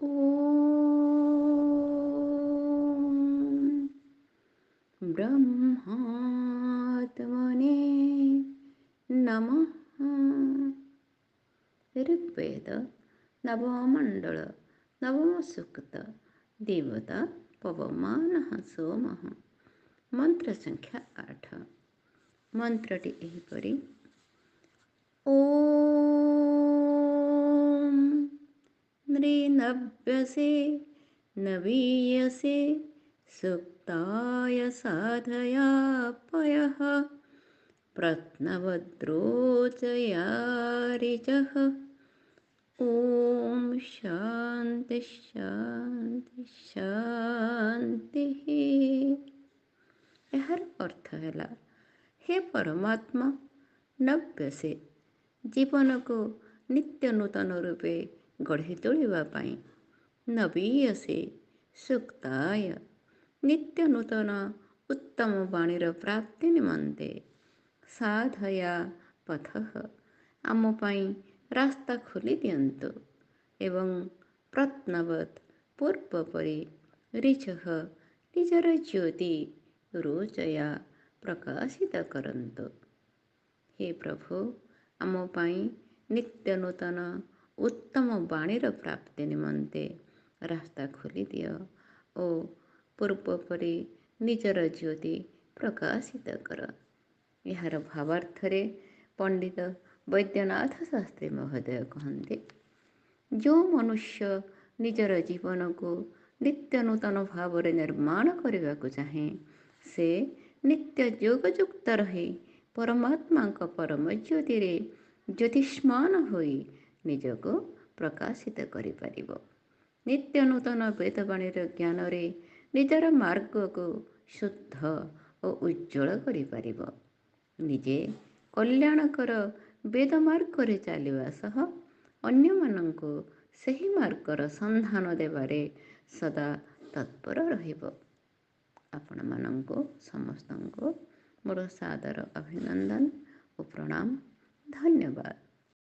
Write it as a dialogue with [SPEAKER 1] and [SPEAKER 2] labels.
[SPEAKER 1] ॐ ब्रह्मात्मने नमः। ऋग्वेद नवममण्डल नवमसूक्त देवता पवमानः सोमः। मंत्र संख्या 8। मंत्रଟି एहिपरि। ॐ नृनभ्यसे नवीयसे सुक्ताय साधया पयः प्रत्नवद्रोचयारिजः। ओम शांति शांति शांति। यार अर्थ है, हे परमात्मा, नव्यसे जीवन को नित्य नूतन रूपे गढ़ी तोलिबा पाई, नवीयसे सुक्ताय नित्य नूतन उत्तम वाणीर प्राप्ति निमंते, साधया पथः आम पाई रास्ता खोली दियंतु, एवं प्रत्नवत पूर्व परी ऋचः निजर ज्योति रोचया प्रकाशित करंतु। हे प्रभु, आम पाई नित्य नूतन उत्तम वाणीर प्राप्ति निमंते रास्ता खोली दियो ओ पूर्व परी निजर ज्योति प्रकाशित कर। यार भावार्थरे पंडित वैद्यनाथ शास्त्री महोदय कहते, जो मनुष्य निजर जीवन को नित्य नूतन भाव निर्माण करने को चाहे, से नित्य योगयुक्त रही परमात्मा परम ज्योति ज्योतिष्मान होई निजको प्रकाशित करिपारिबो। नित्य नूतन वेदवाणी ज्ञान रे निजर मार्ग को शुद्ध और उज्जवल करिपारिबो। निजे कल्याणकर वेद मार्ग चलवा सह अन्य मानंको सही मार्गर संधान देवारे सदा तत्पर रहिबो। आपण मानंको समस्तंको मोर सादर अभिनंदन और प्रणाम। धन्यवाद।